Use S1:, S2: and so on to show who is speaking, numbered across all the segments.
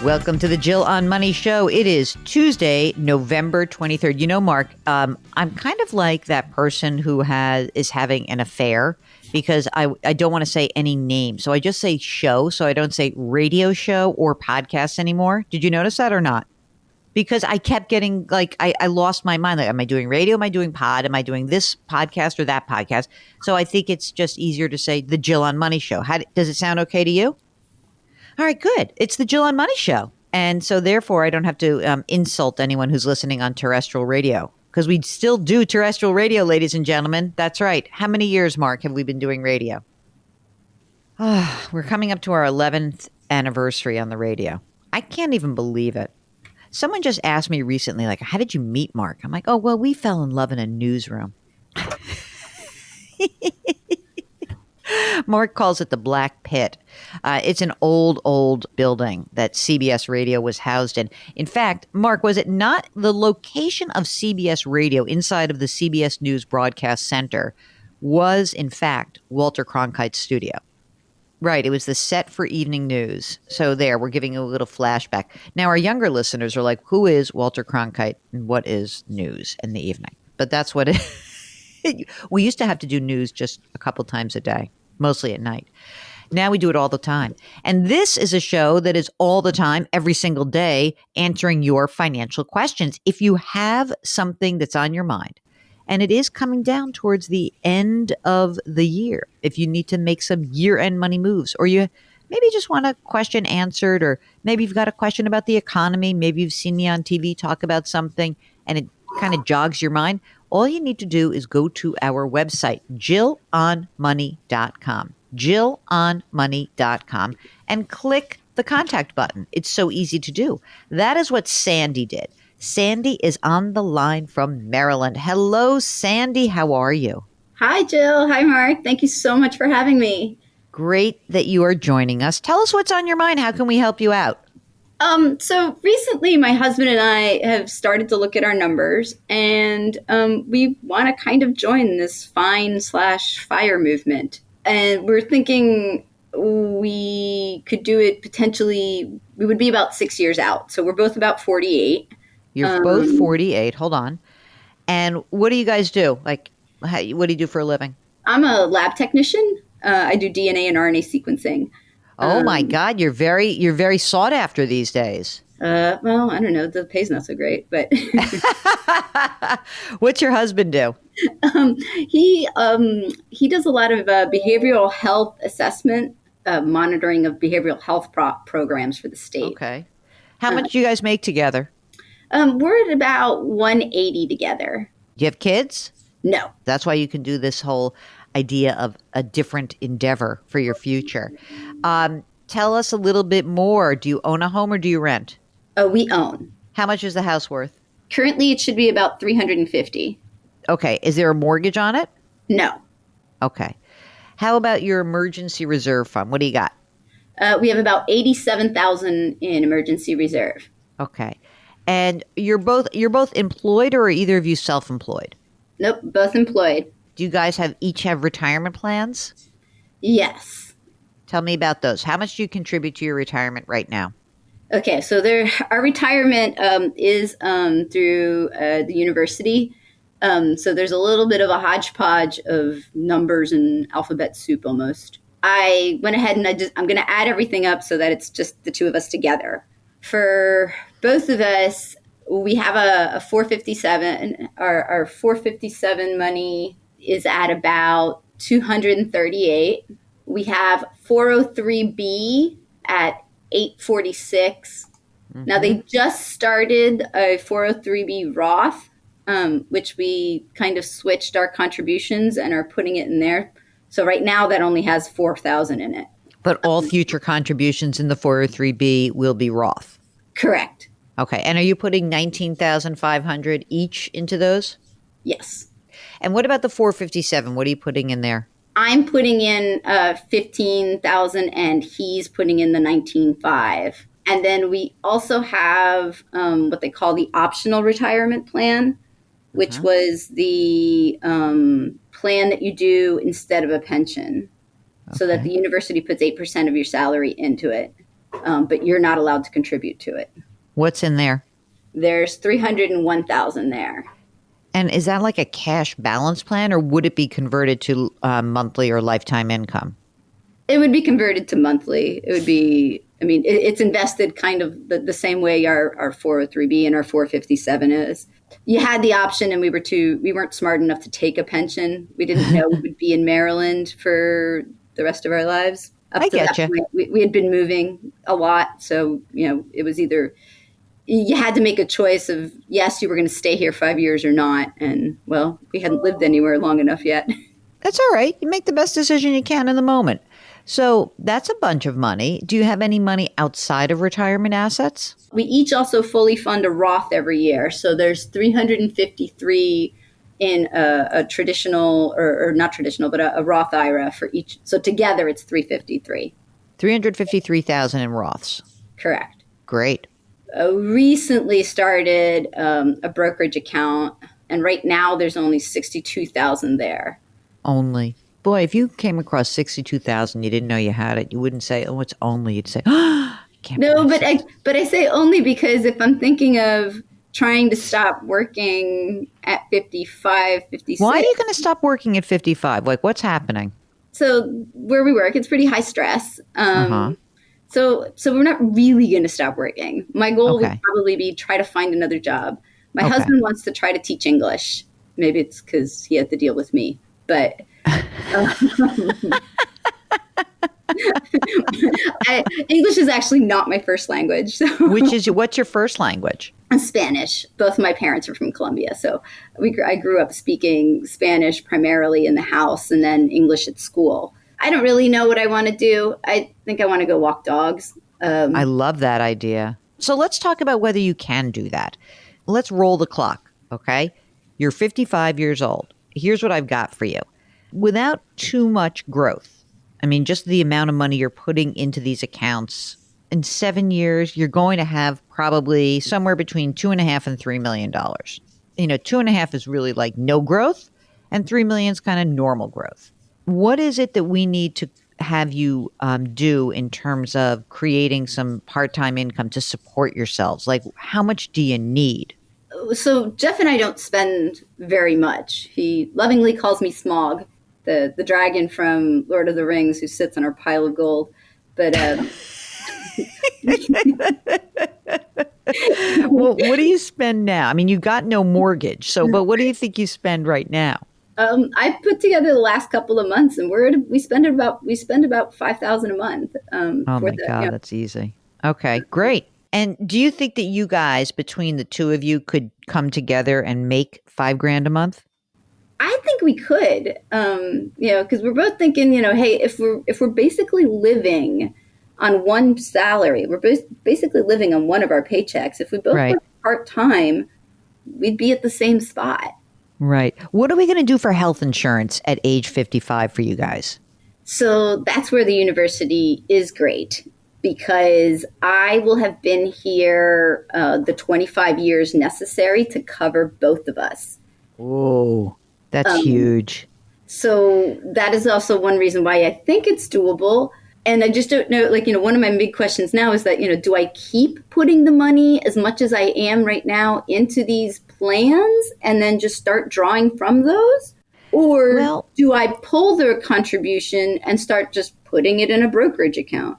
S1: Welcome to the Jill on Money Show. It is Tuesday, November 23rd. You know, Mark, I'm kind of like that person who is having an affair because I don't want to say any name. So I just say show. So I don't say radio show or podcast anymore. Did you notice that or not? Because I kept getting I lost my mind. Like, am I doing radio? Am I doing pod? Am I doing this podcast or that podcast? So I think it's just easier to say the Jill on Money Show. Does it sound okay to you? All right, good. It's the Jill on Money Show. And so therefore, I don't have to insult anyone who's listening on terrestrial radio because we still do terrestrial radio, ladies and gentlemen. That's right. How many years, Mark, have we been doing radio? We're coming up to our 11th anniversary on the radio. I can't even believe it. Someone just asked me recently, like, how did you meet Mark? I'm like, oh, well, we fell in love in a newsroom. Mark calls it the Black Pit. It's an old building that CBS Radio was housed in. In fact, Mark, was it not the location of CBS Radio inside of the CBS News Broadcast Center was, in fact, Walter Cronkite's studio? Right. It was the set for evening news. So there, we're giving you a little flashback. Now, our younger listeners are like, who is Walter Cronkite and what is news in the evening? But that's what it we used to have to do news just a couple times a day, mostly at night. Now we do it all the time. And this is a show that is all the time, every single day, answering your financial questions. If you have something that's on your mind, and it is coming down towards the end of the year, if you need to make some year-end money moves, or you maybe just want a question answered, or maybe you've got a question about the economy, maybe you've seen me on TV talk about something, and it kind of jogs your mind, all you need to do is go to our website, jillonmoney.com, jillonmoney.com, and click the contact button. It's so easy to do. That is what Sandy did. Sandy is on the line from Maryland. Hello, Sandy. How are you?
S2: Hi, Jill. Hi, Mark. Thank you so much for having me.
S1: Great that you are joining us. Tell us what's on your mind. How can we help you out?
S2: So recently, my husband and I have started to look at our numbers, and we want to kind of join this fine/fire movement. And we're thinking we could do it potentially, we would be about 6 years out. So we're both about 48.
S1: You're both 48. Hold on. And what do you guys do? Like, what do you do for a living?
S2: I'm a lab technician. I do DNA and RNA sequencing.
S1: Oh my God, you're very sought after these days.
S2: Well, I don't know. The pay's not so great, but
S1: what's your husband do?
S2: He does a lot of behavioral health assessment, monitoring of behavioral health programs for the state.
S1: Okay. How much do you guys make together?
S2: We're at about 180 together.
S1: Do you have kids?
S2: No.
S1: That's why you can do this whole idea of a different endeavor for your future. Tell us a little bit more. Do you own a home or do you rent?
S2: We own.
S1: How much is the house worth?
S2: Currently, it should be about $350,000.
S1: Okay. Is there a mortgage on it?
S2: No.
S1: Okay. How about your emergency reserve fund? What do you got?
S2: We have about $87,000 in emergency reserve.
S1: Okay. And you're both employed, or are either of you self-employed?
S2: Nope, both employed.
S1: Do you guys each have retirement plans?
S2: Yes.
S1: Tell me about those. How much do you contribute to your retirement right now?
S2: Okay, so our retirement is through the university. So there's a little bit of a hodgepodge of numbers and alphabet soup almost. I went ahead and I'm going to add everything up so that it's just the two of us together. For both of us, we have a 457. Our 457 money is at about 238. We have 403B at 846. Mm-hmm. Now they just started a 403B Roth, which we kind of switched our contributions and are putting it in there. So right now that only has 4,000 in it.
S1: But all future contributions in the 403B will be Roth.
S2: Correct.
S1: Okay. And are you putting $19,500 each into those?
S2: Yes.
S1: And what about the 457? What are you putting in there?
S2: I'm putting in 15,000 and he's putting in the 19,500. And then we also have what they call the optional retirement plan, which was the plan that you do instead of a pension. Okay. So that the university puts 8% of your salary into it. but you're not allowed to contribute to it.
S1: What's in there?
S2: There's 301,000 there.
S1: And is that like a cash balance plan, or would it be converted to monthly or lifetime income?
S2: It would be converted to monthly. It would be, I mean, it's invested kind of the same way our 403B and our 457 is. You had the option, and we weren't smart enough to take a pension. We didn't know we would be in Maryland for the rest of our lives.
S1: I get you.
S2: We had been moving a lot. So, it was either you had to make a choice of, yes, you were going to stay here 5 years or not. And, well, we hadn't lived anywhere long enough yet.
S1: That's all right. You make the best decision you can in the moment. So that's a bunch of money. Do you have any money outside of retirement assets?
S2: We each also fully fund a Roth every year. So there's 353 in a traditional, or not traditional, but a Roth IRA for each. So together it's 353.
S1: 353,000 in Roths.
S2: Correct.
S1: Great.
S2: Recently started a brokerage account, and right now there's only 62,000 there.
S1: Only. Boy, if you came across 62,000, you didn't know you had it, you wouldn't say, "Oh, it's only." You'd say, "Oh, I can't."
S2: No, but I say only because if I'm thinking of trying to stop working at 55, 56.
S1: Why are you going to stop working at 55? Like, what's happening?
S2: So where we work, it's pretty high stress. So we're not really going to stop working. My goal would probably be try to find another job. My husband wants to try to teach English. Maybe it's because he had to deal with me, but English is actually not my first language. So.
S1: What's your first language?
S2: Spanish. Both my parents are from Colombia, so I grew up speaking Spanish primarily in the house, and then English at school. I don't really know what I want to do. I think I want to go walk dogs.
S1: I love that idea. So let's talk about whether you can do that. Let's roll the clock, okay? You're 55 years old. Here's what I've got for you. Without too much growth, I mean, just the amount of money you're putting into these accounts, in 7 years, you're going to have probably somewhere between $2.5 and $3 million. 2.5 is really like no growth, and 3 million is kind of normal growth. What is it that we need to have you do in terms of creating some part-time income to support yourselves? Like, how much do you need?
S2: So Jeff and I don't spend very much. He lovingly calls me Smaug, the dragon from Lord of the Rings who sits on our pile of gold. But
S1: well, what do you spend now? I mean, you got no mortgage, but what do you think you spend right now?
S2: I put together the last couple of months, and we spend about $5,000 a month.
S1: Oh my God, that's easy. Okay, great. And do you think that you guys, between the two of you, could come together and make $5,000 a month?
S2: I think we could, because we're both thinking, hey, if we're basically living on one salary, we're basically living on one of our paychecks. If we both work part-time, we'd be at the same spot.
S1: Right. What are we going to do for health insurance at age 55 for you guys?
S2: So that's where the university is great, because I will have been here the 25 years necessary to cover both of us.
S1: Oh, that's huge.
S2: So that is also one reason why I think it's doable. And I just don't know, one of my big questions now is that, do I keep putting the money as much as I am right now into these plans and then just start drawing from those? Or do I pull the contribution and start just putting it in a brokerage account?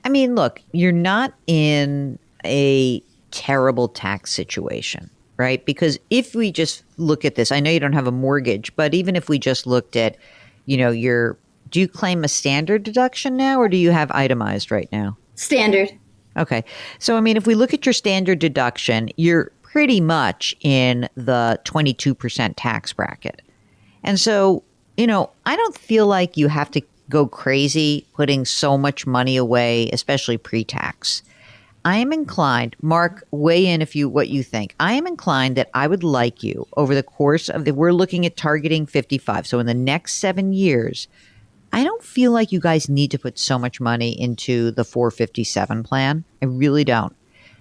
S1: I mean, look, you're not in a terrible tax situation, right? Because if we just look at this, I know you don't have a mortgage, but even if we just looked at, do you claim a standard deduction now, or do you have itemized right now?
S2: Standard.
S1: Okay. So, I mean, if we look at your standard deduction, you're pretty much in the 22% tax bracket. And so, I don't feel like you have to go crazy putting so much money away, especially pre-tax. I am inclined, Mark, weigh in what you think. I am inclined that I would like you over the course of we're looking at targeting 55. So in the next 7 years, I don't feel like you guys need to put so much money into the 457 plan. I really don't.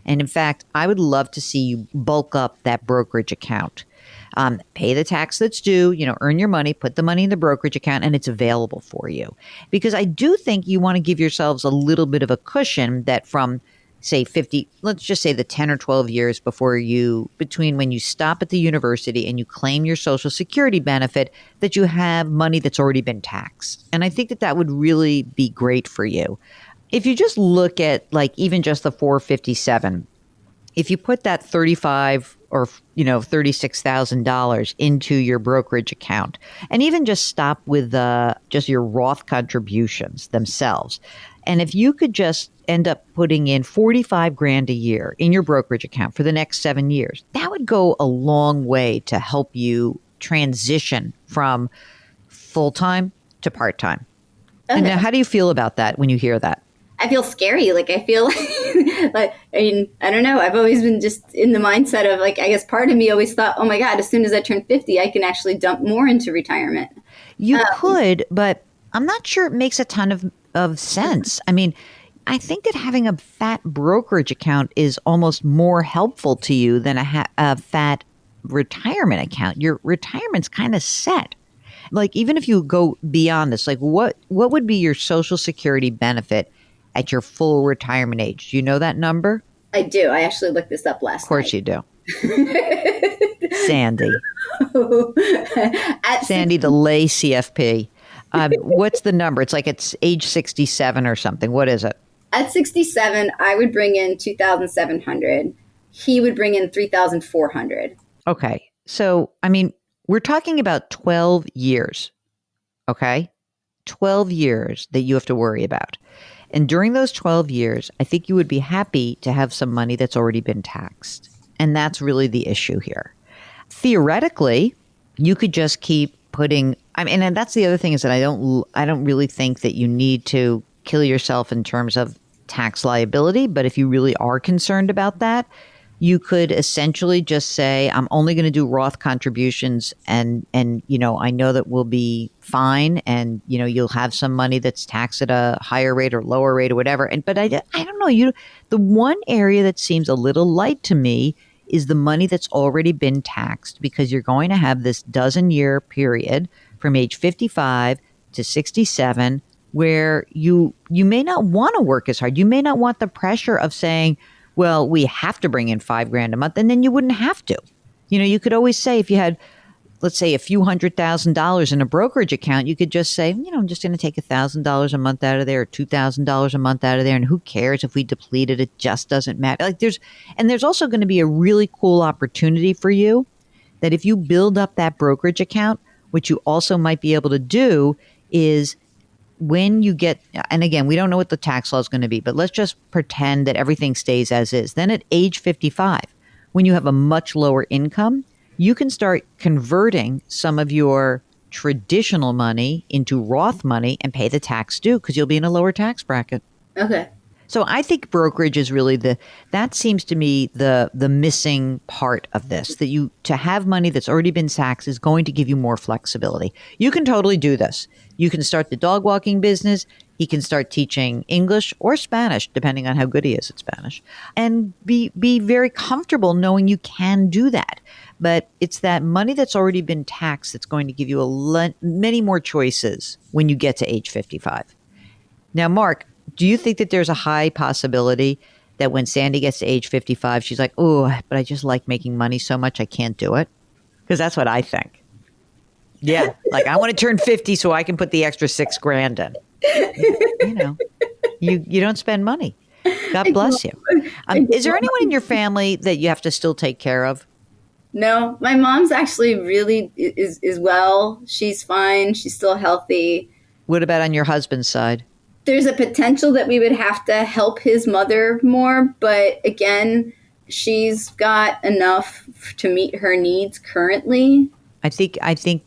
S1: And in fact, I would love to see you bulk up that brokerage account. pay the tax that's due, earn your money, put the money in the brokerage account, and it's available for you. Because I do think you want to give yourselves a little bit of a cushion that from say 50, let's just say the 10 or 12 years between when you stop at the university and you claim your Social Security benefit, that you have money that's already been taxed. And I think that would really be great for you. If you just look at like even just the 457, if you put that 35 or $36,000 into your brokerage account, and even just stop with just your Roth contributions themselves, and if you could just end up putting in 45 grand a year in your brokerage account for the next 7 years, that would go a long way to help you transition from full-time to part-time. Okay. And now, how do you feel about that when you hear that?
S2: I feel scary. Like, I feel like, I don't know. I've always been just in the mindset of like, I guess part of me always thought, oh my God, as soon as I turn 50, I can actually dump more into retirement.
S1: You could, but I'm not sure it makes a ton of sense. I mean, I think that having a fat brokerage account is almost more helpful to you than a fat retirement account. Your retirement's kind of set. Like, even if you go beyond this, like what would be your Social Security benefit at your full retirement age? Do you know that number?
S2: I do. I actually looked this up last night.
S1: Of course you do. Sandy. Sandy, the lay CFP. What's the number? It's age 67 or something. What is it?
S2: At 67, I would bring in 2,700. He would bring in 3,400.
S1: Okay. So, I mean, we're talking about 12 years. Okay? 12 years that you have to worry about. And during those 12 years, I think you would be happy to have some money that's already been taxed. And that's really the issue here. Theoretically, you could just keep putting, and that's the other thing is that I don't really think that you need to kill yourself in terms of tax liability. But if you really are concerned about that, you could essentially just say, I'm only going to do Roth contributions and I know that we'll be fine. And, you'll have some money that's taxed at a higher rate or lower rate or whatever. But I don't know, the one area that seems a little light to me is the money that's already been taxed, because you're going to have this dozen-year period from age 55 to 67 where you may not want to work as hard. You may not want the pressure of saying, well, we have to bring in $5,000 a month, and then you wouldn't have to. You could always say, if you had, let's say, a few $100,000 in a brokerage account, you could just say, I'm just going to take $1,000 a month out of there, or $2,000 a month out of there, and who cares if we deplete it? It just doesn't matter. Like there's also going to be a really cool opportunity for you that if you build up that brokerage account, what you also might be able to do is, when you get, and again, we don't know what the tax law is going to be, but let's just pretend that everything stays as is. Then at age 55, when you have a much lower income, you can start converting some of your traditional money into Roth money and pay the tax due, because you'll be in a lower tax bracket.
S2: Okay.
S1: So I think brokerage is really that seems to me the missing part of this, that to have money that's already been taxed is going to give you more flexibility. You can totally do this. You can start the dog walking business. He can start teaching English or Spanish, depending on how good he is at Spanish, and be very comfortable knowing you can do that. But it's that money that's already been taxed that's going to give you many more choices when you get to age 55. Now, Mark, do you think that there's a high possibility that when Sandy gets to age 55, she's like, oh, but I just like making money so much I can't do it? Because that's what I think. Yeah. Like, I want to turn 50 so I can put the extra $6,000 in. You don't spend money. God bless you. Is there anyone in your family that you have to still take care of?
S2: No, my mom's actually really is well. She's fine. She's still healthy.
S1: What about on your husband's side?
S2: There's a potential that we would have to help his mother more. But again, she's got enough to meet her needs currently. I
S1: think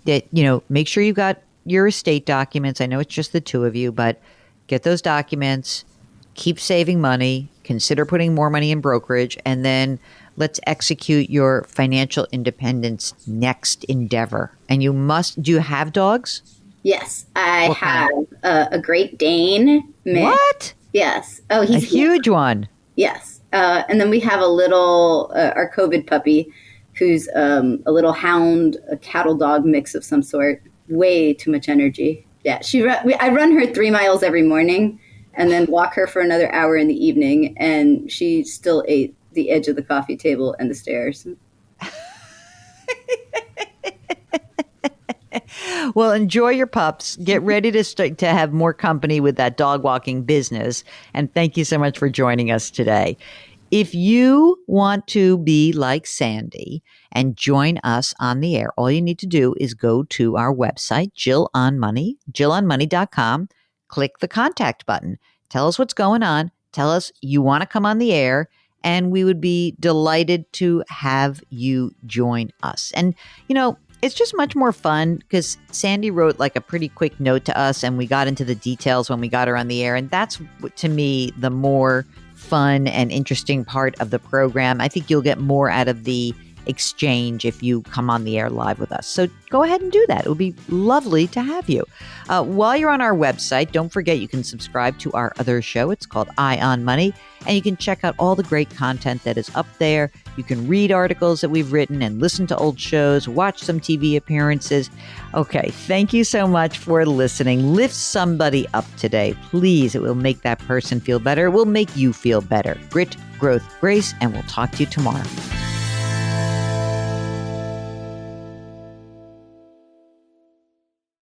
S1: that, make sure you got your estate documents. I know it's just the two of you, but get those documents, keep saving money, consider putting more money in brokerage, and then let's execute your financial independence next endeavor. And do you have dogs?
S2: Yes, I have a Great Dane mix.
S1: What?
S2: Yes. Oh, he's
S1: a huge one.
S2: Yes. And then we have a little, our COVID puppy, who's a little hound, a cattle dog mix of some sort. Way too much energy. Yeah, I run her 3 miles every morning and then walk her for another hour in the evening, and she still ate the edge of the coffee table and the stairs.
S1: Well, enjoy your pups. Get ready to have more company with that dog walking business. And thank you so much for joining us today. If you want to be like Sandy and join us on the air, all you need to do is go to our website, jillonmoney.com, click the contact button. Tell us what's going on. Tell us you want to come on the air, and we would be delighted to have you join us. And, it's just much more fun because Sandy wrote like a pretty quick note to us, and we got into the details when we got her on the air. And that's, to me, the more fun and interesting part of the program. I think you'll get more out of the exchange if you come on the air live with us. So go ahead and do that. It would be lovely to have you. While you're on our website, don't forget you can subscribe to our other show. It's called Eye on Money, and you can check out all the great content that is up there. You can read articles that we've written and listen to old shows, watch some TV appearances. Okay, thank you so much for listening. Lift somebody up today, please. It will make that person feel better. It will make you feel better. Grit, growth, grace, and we'll talk to you tomorrow.